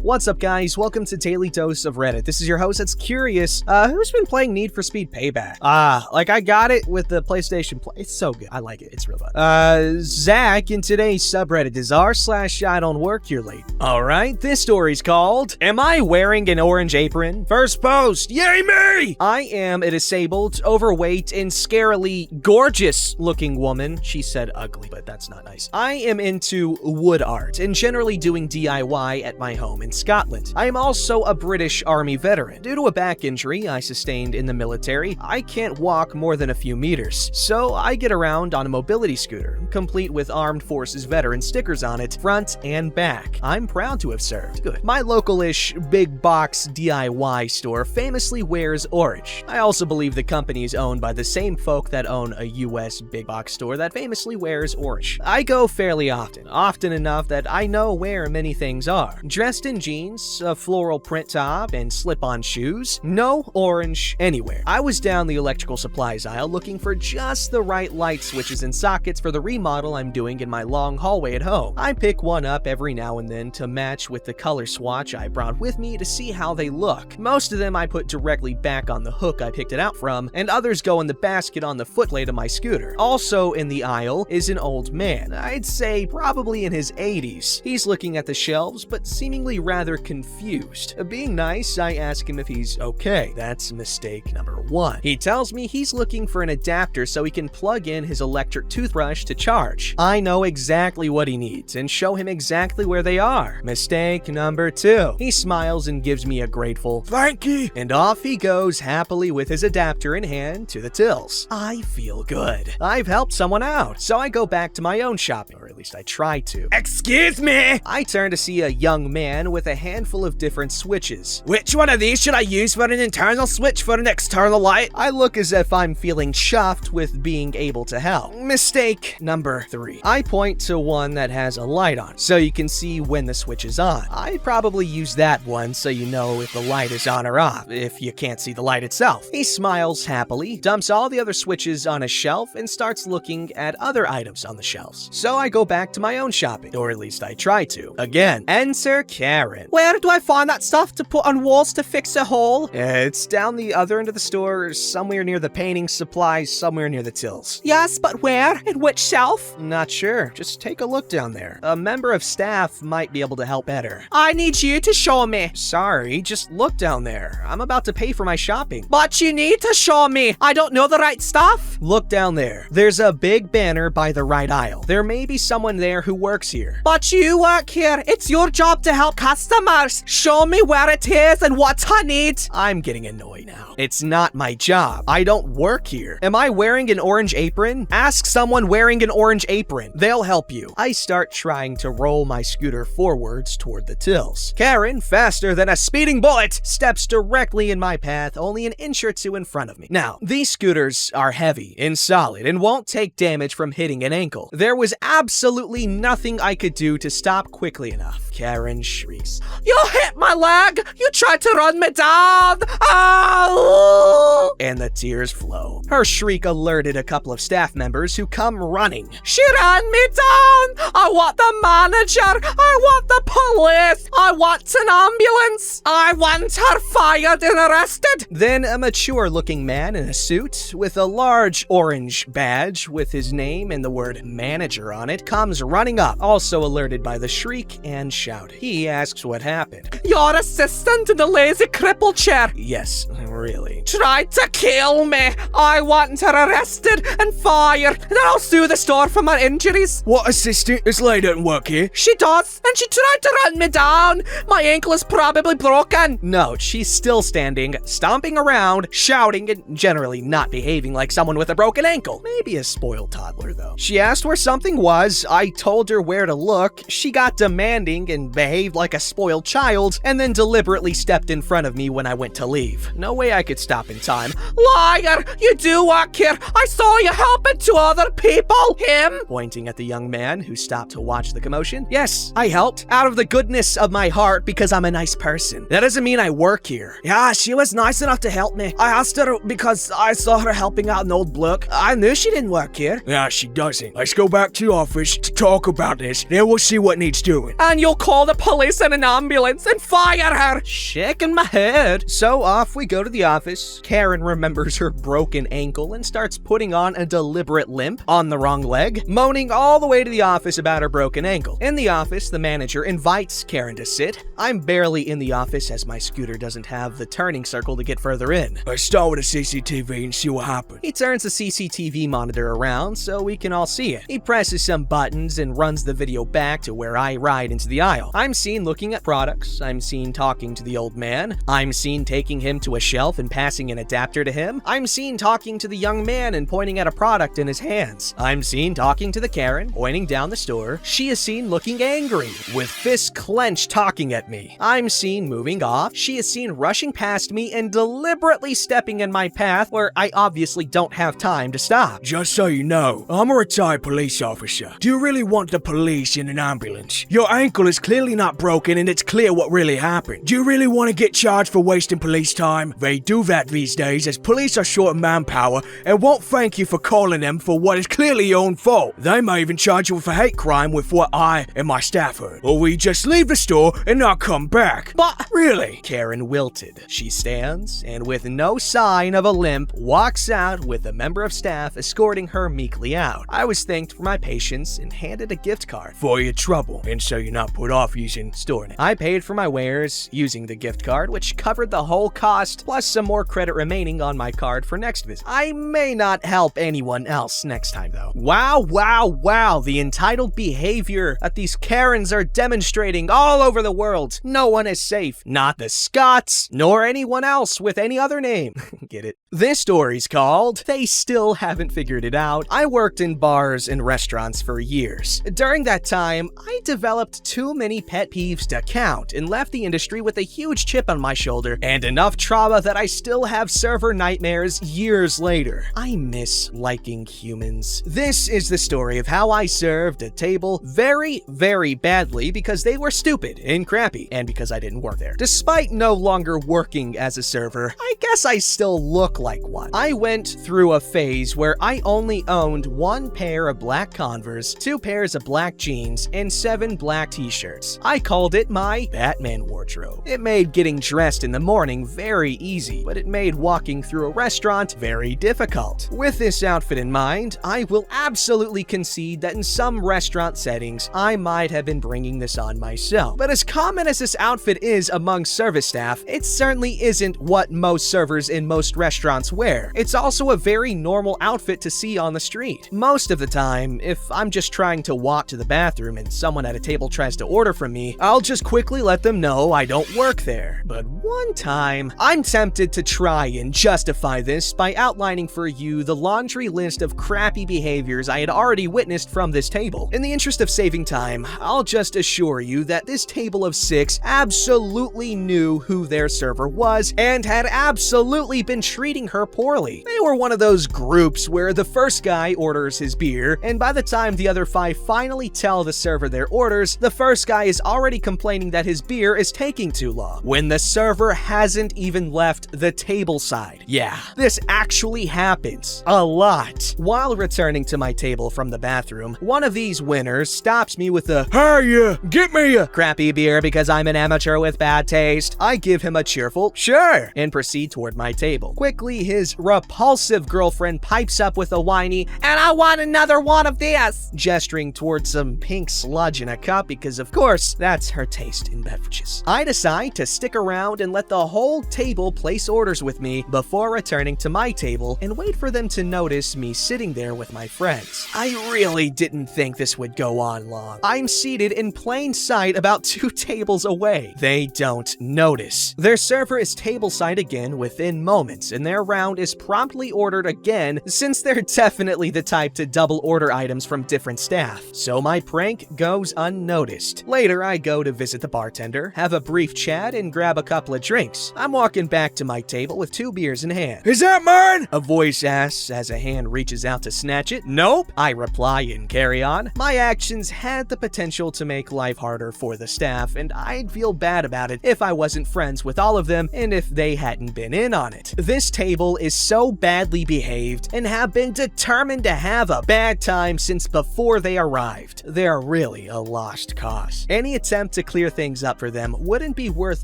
What's up, guys? Welcome to Daily Dose of Reddit. This is your host that's curious. Who's been playing Need for Speed Payback? I got it with the PlayStation Play. It's so good. I like it. It's real fun. Zach in today's subreddit is r/IDontWorkHereLady. Alright, this story's called, Am I Wearing an Orange Apron? First post, yay me! I am a disabled, overweight, and scarily gorgeous looking woman. She said ugly, but that's not nice. I am into wood art and generally doing DIY at my home in Scotland. I am also a British Army veteran. Due to a back injury I sustained in the military, I can't walk more than a few meters, so I get around on a mobility scooter, complete with Armed Forces veteran stickers on it, front and back. I'm proud to have served. Good. My local-ish big box DIY store famously wears orange. I also believe the company is owned by the same folk that own a US big box store that famously wears orange. I go fairly often enough that I know where many things are. Dressed in jeans, a floral print top, and slip-on shoes. No orange anywhere. I was down the electrical supplies aisle looking for just the right light switches and sockets for the remodel I'm doing in my long hallway at home. I pick one up every now and then to match with the color swatch I brought with me to see how they look. Most of them I put directly back on the hook I picked it out from, and others go in the basket on the footplate of my scooter. Also in the aisle is an old man. I'd say probably in his 80s. He's looking at the shelves, but seemingly rather confused. Being nice, I ask him if he's okay. That's mistake number one. He tells me he's looking for an adapter so he can plug in his electric toothbrush to charge. I know exactly what he needs and show him exactly where they are. Mistake number two. He smiles and gives me a grateful "Thank you," and off he goes happily with his adapter in hand to the tills. I feel good. I've helped someone out, so I go back to my own shopping, or at least I try to. Excuse me! I turn to see a young man with a handful of different switches. Which one of these should I use for an internal switch for an external light? I look as if I'm feeling chuffed with being able to help. Mistake number three. I point to one that has a light on, so you can see when the switch is on. I'd probably use that one so you know if the light is on or off, if you can't see the light itself. He smiles happily, dumps all the other switches on a shelf, and starts looking at other items on the shelves. So I go back to my own shopping, or at least I try to. Again, enter Karen. Where do I find that stuff to put on walls to fix a hole? It's down the other end of the store, somewhere near the painting supplies, somewhere near the tills. Yes, but where? In which shelf? Not sure. Just take a look down there. A member of staff might be able to help better. I need you to show me. Sorry, just look down there. I'm about to pay for my shopping. But you need to show me. I don't know the right stuff. Look down there. There's a big banner by the right aisle. There may be someone there who works here. But you work here. It's your job to help customers. Show me where it is and what I need. I'm getting annoyed now. It's not my job. I don't work here. Am I wearing an orange apron? Ask someone wearing an orange apron. They'll help you. I start trying to roll my scooter forwards toward the tills. Karen, faster than a speeding bullet, steps directly in my path, only an inch or two in front of me. Now, these scooters are heavy and solid and won't take damage from hitting an ankle. There was absolutely nothing I could do to stop quickly enough. Karen shrieks, "You hit my leg! You tried to run me down! Ow!" And the tears flow. Her shriek alerted a couple of staff members who come running. "She ran me down! I want the manager! I want the police! I want an ambulance! I want her fired and arrested!" Then a mature-looking man in a suit with a large orange badge with his name and the word manager on it comes running up, also alerted by the shriek and shouting. He asks what happened. "Your assistant in the lazy cripple chair." Yes, really. "Tried to kill me. I want her arrested and fired, and I'll sue the store for my injuries." "What assistant? This lady doesn't work here." "She does, and she tried to run me down. My ankle is probably broken." No, she's still standing, stomping around, shouting, and generally not behaving like someone with a broken ankle. Maybe a spoiled toddler, though. She asked where something was. I told her where to look. She got demanding and behaved like a spoiled child, and then deliberately stepped in front of me when I went to leave. No way I could stop in time. "Liar! You do work here. I saw you helping two other people. Him? Pointing at the young man who stopped to watch the commotion. Yes, I helped. Out of the goodness of my heart because I'm a nice person. That doesn't mean I work here. Yeah, she was nice enough to help me. I asked her because I saw her helping out an old bloke. I knew she didn't work here. Yeah, she doesn't. Let's go back to the office to talk about this. Then we'll see what needs doing. And you'll call the police and an ambulance and fire her. Shaking my head. So off we go to the office. Karen remembers her broken ankle and starts putting on a deliberate limp on the wrong leg, moaning all the way to the office about her broken ankle. In the office, the manager invites Karen to sit. I'm barely in the office as my scooter doesn't have the turning circle to get further in. Let's start with the CCTV and see what happens. He turns the CCTV monitor around so we can all see it. He presses some buttons and runs the video back to where I ride into the aisle. I'm seen looking at products. I'm seen talking to the old man. I'm seen taking him to a shelf and passing an adapter to him. I'm seen talking to the young man and pointing at a product in his hands. I'm seen talking to the Karen, pointing down the store. She is seen looking angry, with fists clenched talking at me. I'm seen moving off. She is seen rushing past me and deliberately stepping in my path where I obviously don't have time to stop. Just so you know, I'm a retired police officer. Do you really want the police in an ambulance? Your ankle is clearly not broken and it's clear what really happened. Do you really want to get charged for wasting police time? They do that these days as police are short of manpower and won't thank you for calling them for what is clearly your own fault. They may even charge you with a hate crime with what I and my staff heard. Or we just leave the store and not come back. But really? Karen wilted. She stands and with no sign of a limp walks out with a member of staff escorting her meekly out. I was thanked for my patience and handed a gift card. For your trouble, and so you're not put off using store name. I paid for my wares using the gift card, which covered the whole cost, plus some more credit remaining on my card for next visit. I may not help anyone else next time, though. Wow, the entitled behavior that these Karens are demonstrating all over the world. No one is safe. Not the Scots, nor anyone else with any other name. Get it? This story's called They Still Haven't Figured It Out. I worked in bars and restaurants for years. During that time, I developed too many pet peeves to count and left the industry with a huge chip on my shoulder and enough trauma that I still have server nightmares years later. I miss liking humans. This is the story of how I served a table very, very badly because they were stupid and crappy, and because I didn't work there. Despite no longer working as a server, I guess I still look like one. I went through a phase where I only owned one pair of black Converse, 2 pairs of black jeans, and 7 black t-shirts. I called it my Batman wardrobe. It made getting dressed in the morning very easy, but it made walking through a restaurant very difficult. With this outfit in mind, I will absolutely concede that in some restaurant settings, I might have been bringing this on myself. But as common as this outfit is among service staff, it certainly isn't what most servers in most restaurants wear. It's also a very normal outfit to see on the street. Most of the time, if I'm just trying to walk to the bathroom and someone at a table tries to order from me, I'll just quickly let them know I don't work there. But one time, I'm tempted to try and justify this by outlining for you the laundry list of crappy behaviors I had already witnessed from this table. In the interest of saving time, I'll just assure you that this table of 6 absolutely knew who their server was and had absolutely been treating her poorly. They were one of those groups where the first guy orders his beer, and by the time the other 5 finally tell the server their orders, the first guy is already complaining that his beer is taking too long, when the server hasn't even left the table side. Yeah, this actually happens a lot. While returning to my table from the bathroom, one of these winners stops me with a, "Hey, get me a crappy beer because I'm an amateur with bad taste." I give him a cheerful, "Sure," and proceed toward my table. Quickly, his repulsive girlfriend pipes up with a whiny, "And I want another one of this," gesturing towards some pink sludge in a cup because, of course, that's her taste in beverages. I decide to stick around and let the whole table place orders with me before returning to my table and wait for them to notice me sitting there with my friends. I really didn't think this would go on long. I'm seated in plain sight about 2 tables away. They don't notice. Their server is tableside again within moments, and their round is promptly ordered again since they're definitely the type to double order items from different staff. So my prank goes unnoticed. Later, I go to visit the bartender, have a brief chat, and grab a couple of drinks. I'm walking back to my table with 2 beers in hand. Is that mine? man? A voice asks as a hand reaches out to snatch it. Nope, I reply and carry on. My actions had the potential to make life harder for the staff, and I'd feel bad about it if I wasn't friends with all of them and if they hadn't been in on it. This table is so badly behaved and have been determined to have a bad time since before they arrived. They're really a lost cause. Any attempt to clear things up for them wouldn't be worth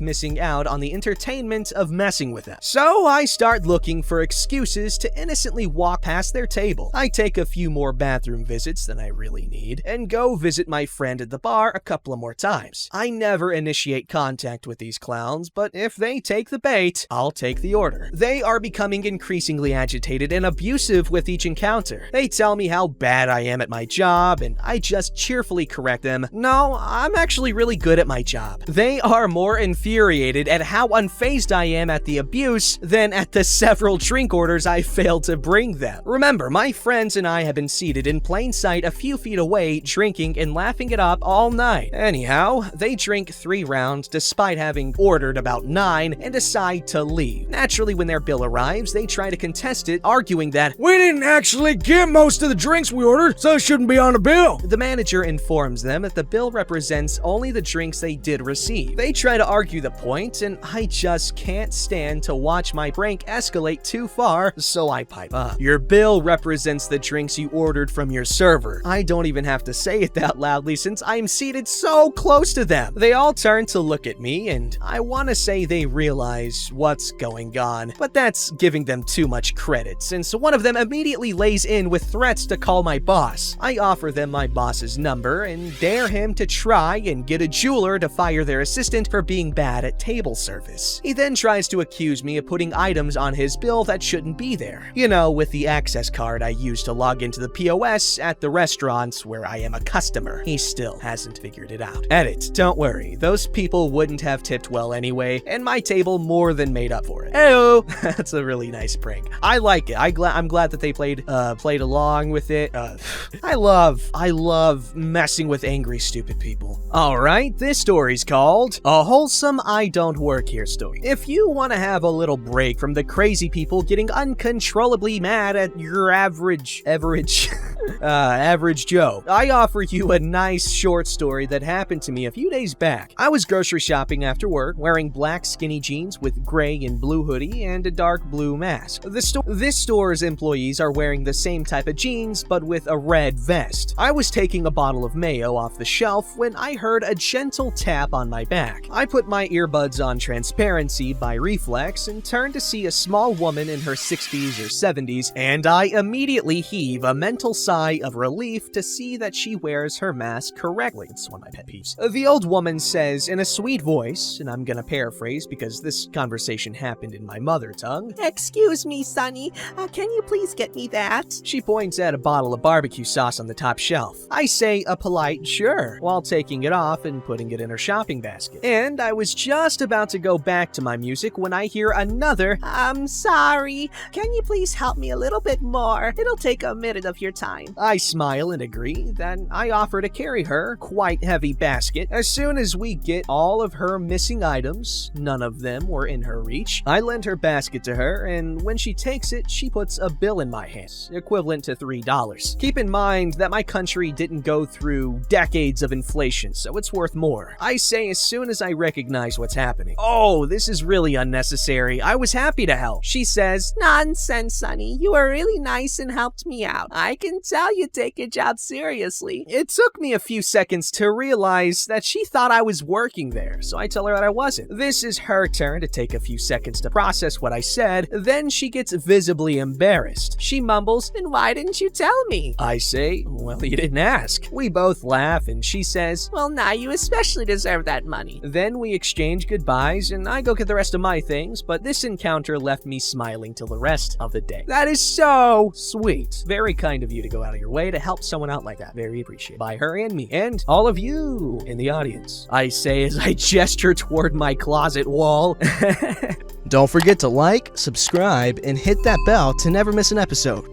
missing out on the entertainment of messing with them. So I start looking for excuses to innocently walk past their table. I take a few more bathroom visits than I really need and go visit my friend at the bar a couple of more times. I never initiate contact with these clowns, but if they take the bait, I'll take the order. They are becoming increasingly agitated and abusive with each encounter. They tell me how bad I am at my job, and I just cheerfully correct them. No, I'm actually really good at my job. They are more infuriated at how unfazed I am at the abuse than at the several drink orders I failed to bring them. Remember, my friends and I have been seated in plain sight a few feet away, drinking and laughing it up all night. Anyhow, they drink 3 rounds despite having ordered about 9 and decide to leave. Naturally, when their bill arrives, they try to contest it, arguing that We didn't actually get most of the drinks we ordered, so it shouldn't be on the bill. the manager informs them that the bill represents only the drinks they did receive. They try to argue the point, and I just can't stand to watch my prank escalate too far, so I pipe up. Your bill represents the drinks you ordered from your server. I don't even have to say it that loudly since I'm seated so close to them. They all turn to look at me, and I want to say they realize what's going on, but that's giving them too much credit, since one of them immediately lays in with threats to call my boss. I offer them my boss's number and dare him to try and get a jeweler to fire their assistant for being bad at table service. He then tries to accuse me of putting items on his bill that shouldn't be there. You know, with the access card I use to log into the POS at the restaurants where I am a customer. He still hasn't figured it out. Edit, don't worry, those people wouldn't have tipped well anyway, and my table more than made up for it. Heyo! That's a really nice prank. I like it. I'm glad that they played along with it. I love messing with angry, stupid people. Alright, this story's called A Wholesome I Don't Work Here Story. If you want to have a little break from the crazy people getting uncontrollably mad at your average Joe, I offer you a nice short story that happened to me a few days back. I was grocery shopping after work, wearing black skinny jeans with gray and blue hoodie and a dark blue mask. This store's employees are wearing the same type of jeans, but with a red vest. I was taking a bottle of mayo off the shelf when I heard a gentle tap on my back. I put my earbuds on transparency by reflex and turned to see a small woman in her 60s or 70s, and I immediately heave a mental sigh of relief to see that she wears her mask correctly. It's one of my pet peeves. The old woman says in a sweet voice, and I'm gonna paraphrase because this conversation happened in my mother tongue, Excuse me, Sonny. Can you please get me that? She points at a bottle of barbecue sauce on the top shelf. I say a polite sure, while taking it off and putting it in her shopping basket. And I was just about to go back to my music when I hear another, I'm sorry. Can you please help me a little bit more? It'll take a minute of your time. I smile and agree, then I offer to carry her quite heavy basket. As soon as we get all of her missing items, none of them were in her reach, I lend her basket to her, and when she takes it, she puts a bill in my hands, equivalent to $3. Keep in mind that my country didn't go through decades of inflation, so it's worth more. I say as soon as I recognize what's happening, "Oh, this is really unnecessary. I was happy to help." She says, Nonsense, Sonny. You were really nice and helped me out. I can tell you take your job seriously. It took me a few seconds to realize that she thought I was working there, so I tell her that I wasn't. This is her turn to take a few seconds to process what I said, then she gets visibly embarrassed. She mumbles, Then why didn't you tell me? I say, "Well, you didn't ask." We both laugh, and she says, Well, now you especially deserve that money. Then we exchange goodbyes, and I go get the rest of my things, but this encounter left me smiling till the rest of the day. That is so sweet. Very kind of you to go out of your way to help someone out like that. Very appreciated by her and me, and all of you in the audience, I say as I gesture toward my closet wall. Don't forget to like, subscribe, and hit that bell to never miss an episode.